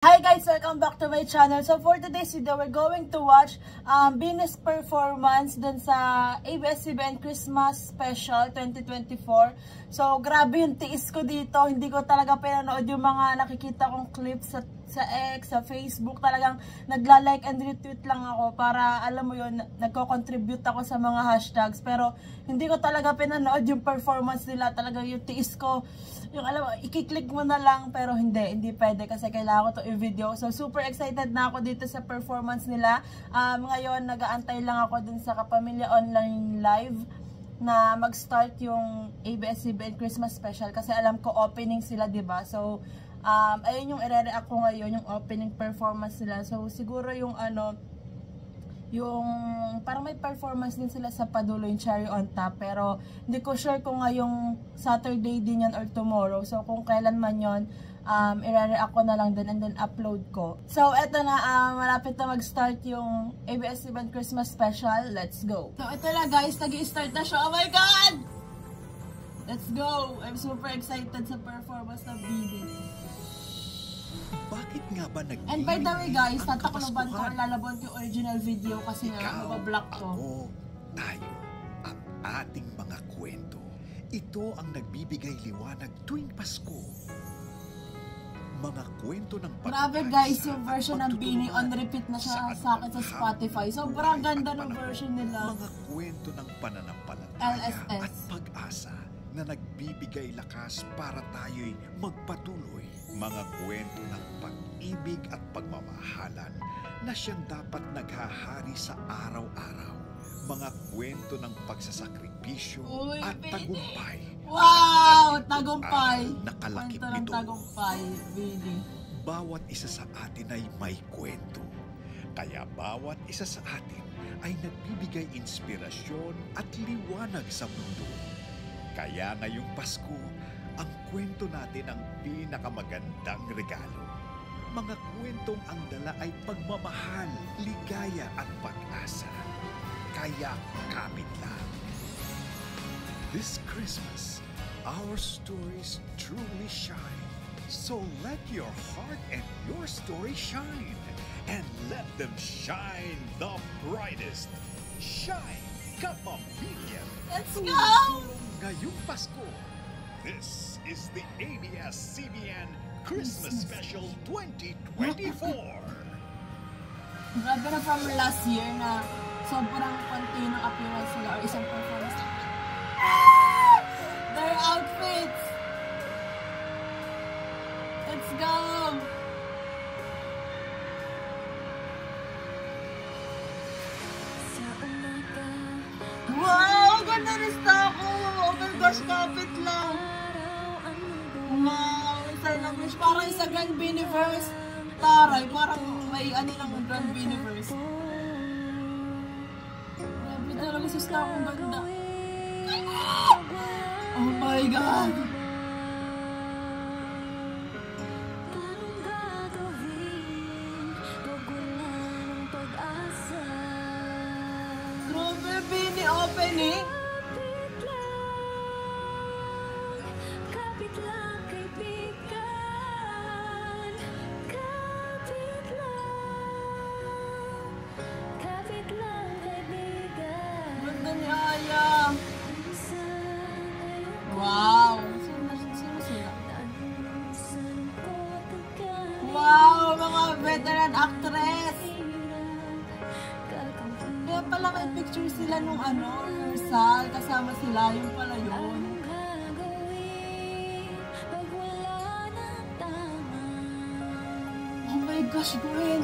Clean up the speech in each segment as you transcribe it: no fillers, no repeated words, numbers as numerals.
Hi guys! Welcome back to my channel. So for today's video, we're going to watch Bini's performance dun sa ABS-CBN Christmas Special 2024. So grabe yung tiis ko dito. Hindi ko talaga pinanood yung mga nakikita kong clips sa X, sa Facebook. Talagang nagla-like and retweet lang ako para alam mo yun, nagko-contribute ako sa mga hashtags. Pero hindi ko talaga pinanood yung performance nila. Talaga yung tiis ko. Yung alam mo, i-click mo na lang pero hindi pwede kasi kailangan ko to i-video. So super excited na ako dito sa performance nila. Ngayon nag-aantay lang ako dun sa Kapamilya Online Live na mag-start yung ABS-CBN Christmas Special kasi alam ko opening sila, 'di ba? So ayun yung i-react ko ngayon, yung opening performance nila. So siguro yung yung parang may performance din sila sa Padulo, yung Cherry on Top, pero hindi ko sure kung ngayong Saturday din yan or tomorrow. So kung kailan man yon, i-react ko na lang din and then upload ko. So eto na, malapit na mag-start yung ABS-CBN Christmas Special. Let's go! So ito na guys, nag-i-start na siya. Oh my God! Let's go! I'm super excited sa performance ng Bini. Bakit nga ba And by the way guys, tatakloban ko or lalabon yung original video kasi nga mabablock to. Ako, tayo, ang ating mga kwento. Ito ang nagbibigay liwanag tuwing Pasko. Mga kwento ng pagkakaisa. Grabe guys, yung version ng Bini on repeat na siya sa akin sa Spotify. Sobrang ganda ng version nila. Mga kwento ng pananampalataya LSS. at pag-asa na nagbibigay lakas para tayo'y magpatuloy. Mga kwento ng pag-ibig at pagmamahalan na siyang dapat naghahari sa araw-araw. Mga kwento ng pagsasakripisyo at tagumpay. Wow! Tagumpay! Nakalakip Kwento ng nito. tagumpay, Bini. Bawat isa sa atin ay may kwento. Kaya bawat isa sa atin ay nagbibigay inspirasyon at liwanag sa mundo. Kaya ngayong Pasko, ang kwento natin ang pinakamagandang regalo. Mga kwentong ang dala ay pagmamahal, ligaya at pag-asa. Kaya kapit lang. This Christmas, our stories truly shine. So let your heart and your story shine. And let them shine the brightest. Shine, Kapamilya. Let's go! Ngayong Pasko, this is the ABS-CBN Christmas Special 2024. Grabe na from last year na sobrang konti ng appearance nila or isang performance. Their outfits! Let's go! Wow! Ganda rin ako! Oh my gosh, kapit lang! Wow! Silent wish. Parang sa Grand Biniverse. Taray, parang may ano lang ng Grand Biniverse. Grabe talaga si Star kong ganda. Oh my God! Grabe, Bini opening! Ganda ni Aya! Wow! Sino sila? Wow! Mga veteran actress! Kaya pala may picture sila nung rehearsal. Kasama sila. Yung pala yun. Oh my gosh, Gwen!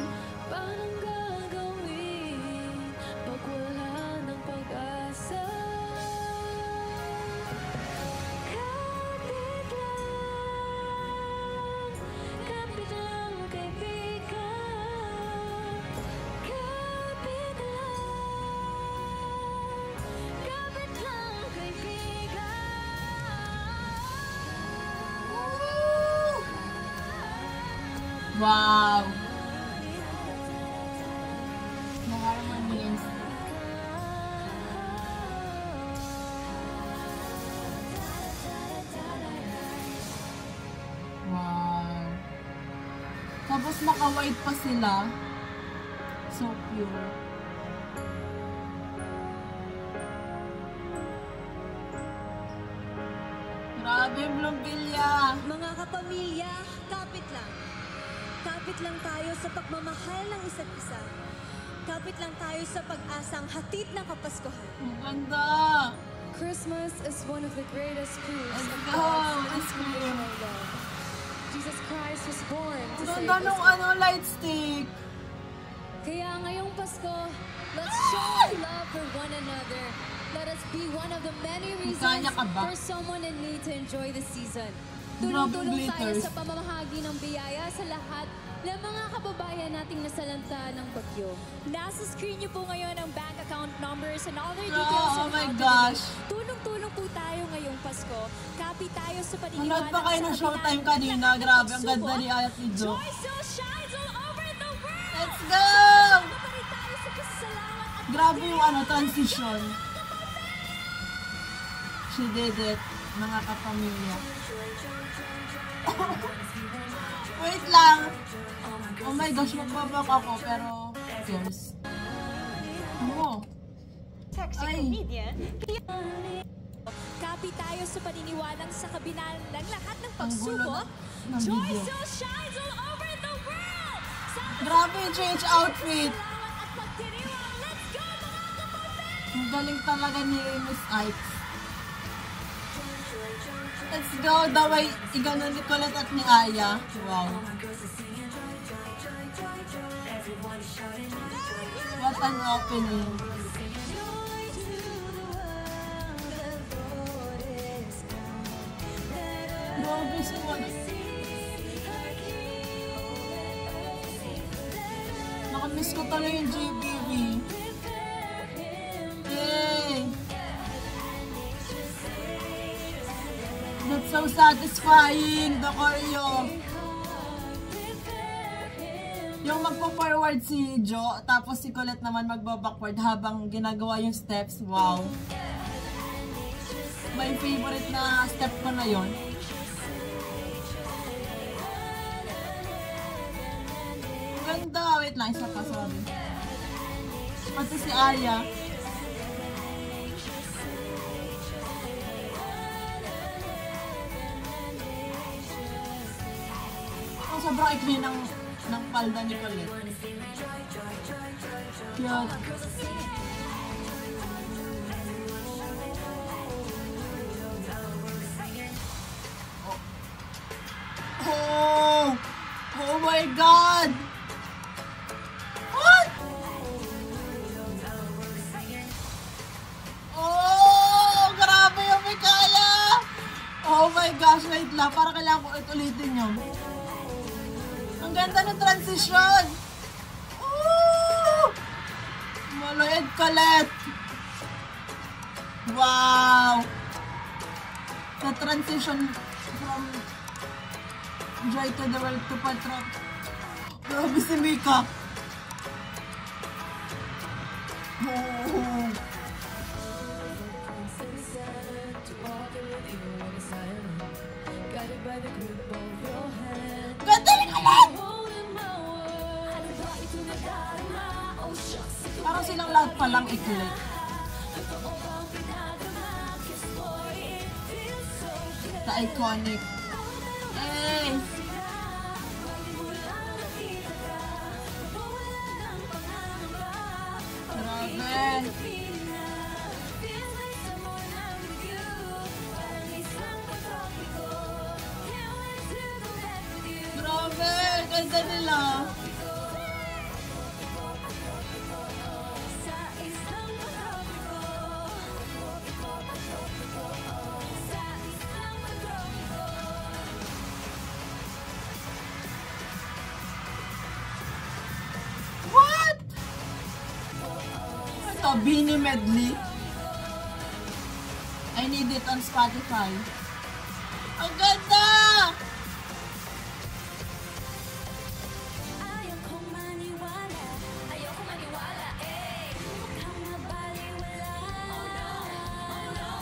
Wow! The harmonies. Wow! Tapos naka-white pa sila. So pure. Grabe yung Blombilla. Mga kapamilya, kapit lang. Kapit lang tayo sa pagmamahal ng isa't isa. Kapit lang tayo sa pag-asang hatid ng Kapaskuhan. Ang ganda. Christmas is one of the greatest proofs Let's of go. God's Let's go. unconditional love. Jesus Christ was born to Ang save ganda us nung all. light stick. Kaya ngayong Pasko, let's show our love for one another. Let us be one of the many reasons Kaya ka ba? for someone in need to enjoy the season. Grabe Tulong-tulong tayo glitters. sa pamamahagi ng biyaya sa lahat ng mga kababayan nating nasalanta ng bagyo. Nasa screen niyo po ngayon ang bank account numbers and other details. Oh on my how to gosh. donate. Tulong-tulong po tayo ngayong Pasko. Kapit tayo sa Manood paniniwala pa kayo ng sa Showtime kabila kanina. ng Grabe, ang pagsubok. ganda ni Ayat ni Jo. Joy still shines all over the world! Let's go! Sama pa rin tayo sa pasasalamat at Grabe yung transition. She did it, mga kapamilya. Wait lang. Oh my gosh, magbabak ako, pero yes. Ano? Ay. kapit tayo sa paniniwalang sa kabila ng lahat ng Ang gulo pagsubok. ng Joy video. still shines all over the world! Grabe yung change outfit. Salamat at pagdiriwang. Let's go mga kapatid! Ang galing talaga ni Miss Ikes. Let's go, the way iganon ni Colette at ni Aya. Wow. What an opening. Grabe si Wala. Nakamiss ko talaga yung JBB. Yay! That's so satisfying, the choreo. Yung magpo-forward si Jo, tapos si Colette naman magbo-backward habang ginagawa yung steps. Wow. My favorite na step ko na yon. Ganda. Wait lang, isa pa, sorry. Pati si Aya. Ang sobrang ikli ng palda ni Colette. Cute. Oh! Oh my God! What? Oh! Grabe yung Mikaya! Oh my gosh, wait lang. Para kailangan ko ulitin yun. Ang ganda ng transition! Oh! Maloy and Colette! Wow! The transition from Joy to the World to Patrol. Grabe si Mika. Oh. Ganda ni Colette! Parang silang lahat palang ikli. The iconic. Hey! Grabe. Grabe! Ganda nila. What? Ito, Beanie Medley. I need it on Spotify. Ang ganda!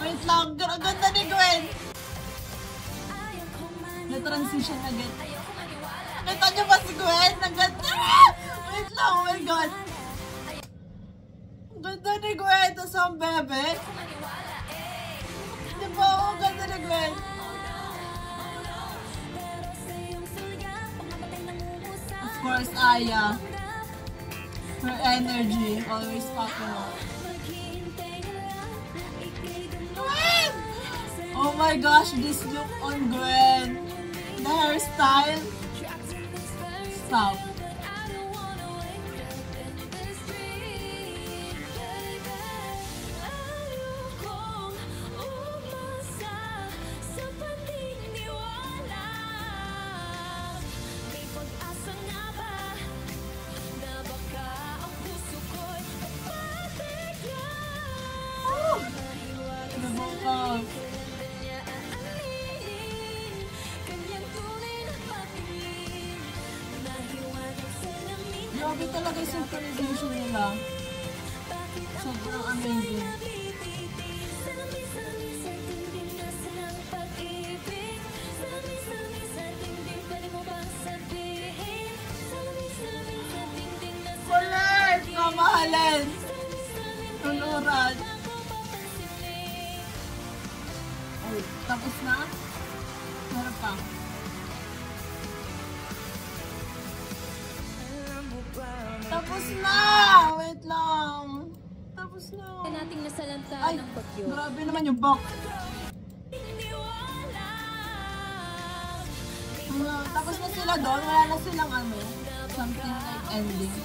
Wait lang, ang ganda ni Gwen. Na transition agad. Kita niyo ba si Gwen? Ang ganda! Wait lang, oh my God. Ang ganda ni Gwen. Ito sa bebe. Di ba? Ang ganda ni Gwen. Of course, Aya. Her energy, always popular. Gwen! Oh my gosh, this look on Gwen. The hairstyle. Stop. Grabe talaga yung synchronization nila. Sobrang amazing. Kulit! Kamahalan! Tunuran! Oh, tapos na? Meron pa. Tapos na! Wait lang. Tapos na. Nating nasalanta Ay, ng bagyo. grabe naman yung box. Tapos na sila doon. Wala na silang ano. Something like ending.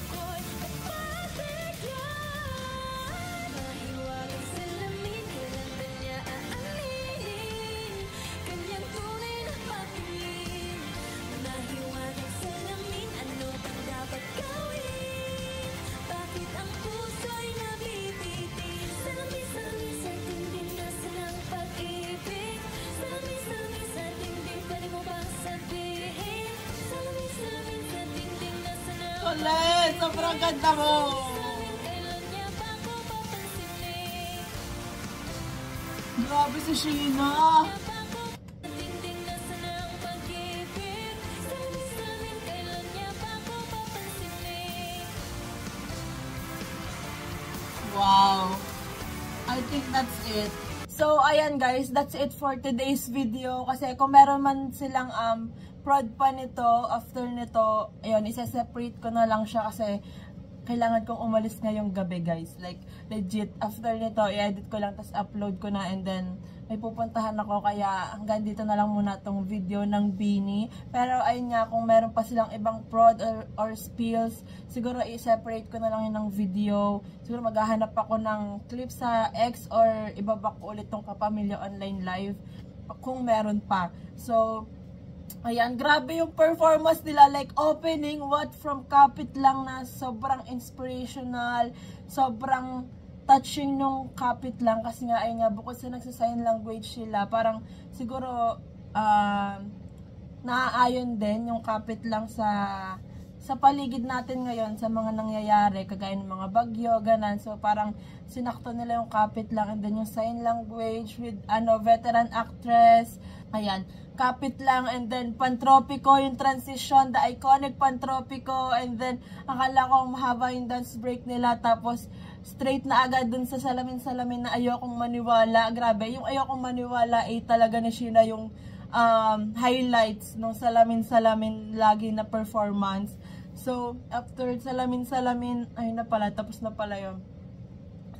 Ulit! Sobrang ganda mo! Grabe si Sheena! Wow! I think that's it. So, ayan guys, that's it for today's video. Kasi kung meron man silang prod pa nito, after nito, ayun, isa-separate ko na lang siya kasi kailangan kong umalis ngayong gabi guys. Like, legit, after nito, i-edit ko lang, tapos upload ko na, and then may pupuntahan ako, kaya hanggang dito na lang muna tong video ng Beanie. Pero ayun nga, kung meron pa silang ibang prod or spills, siguro i-separate ko na lang yun ng video. Siguro maghahanap ako ng clip sa X or ibaba ko ulit tong Kapamilya Online Live kung meron pa. So, ayan, grabe yung performance nila, like opening, what from Kapit lang na sobrang inspirational, sobrang touching nung Kapit lang kasi nga ay nga bukod sa nagsa-sign language sila, parang siguro naaayon din yung Kapit lang sa paligid natin ngayon, sa mga nangyayari, kagaya ng mga bagyo, ganan. So parang sinakto nila yung Kapit lang, and then yung sign language with veteran actress, ayan, Kapit lang, and then Pantropiko, yung transition, the iconic Pantropiko, and then akala ko mahaba yung dance break nila, tapos straight na agad dun sa salamin-salamin na ayokong maniwala. Grabe, yung ayokong maniwala ay talaga na Sheena yung highlights ng salamin-salamin lagi na performance. So, after salamin-salamin, ayun na pala, tapos na pala yun.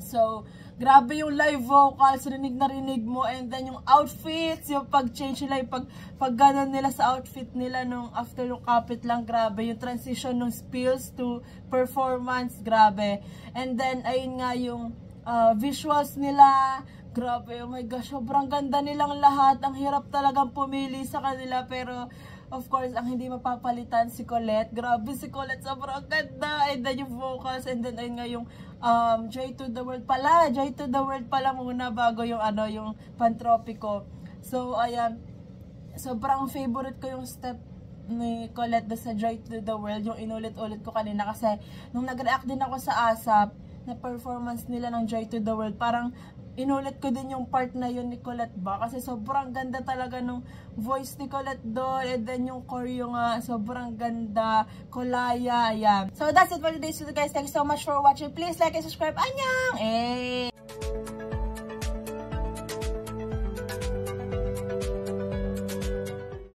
So, grabe yung live vocals, rinig na rinig mo, and then yung outfits, yung pag-change nila, yung pag ganon nila sa outfit nila nung after yung Kapit lang, grabe. Yung transition ng spills to performance, grabe. And then, ayun nga yung visuals nila, grabe, oh my gosh, sobrang ganda nilang lahat. Ang hirap talagang pumili sa kanila, pero of course, ang hindi mapapalitan si Colette. Grabe si Colette, sobrang ganda. And then yung vocals, and then ayun nga yung Joy to the World pala. Joy to the World pala muna bago yung yung Pantropiko. So, ayan, sobrang favorite ko yung step ni Colette sa Joy to the World, yung inulit-ulit ko kanina kasi nung nag-react din ako sa ASAP na performance nila ng Joy to the World, parang inulit ko din yung part na yun ni Colette ba. Kasi sobrang ganda talaga nung voice ni Colette doon. And then yung choreo nga, sobrang ganda. Kulaya, ayan. So that's it for today's video guys. Thanks so much for watching. Please like and subscribe. Annyeong!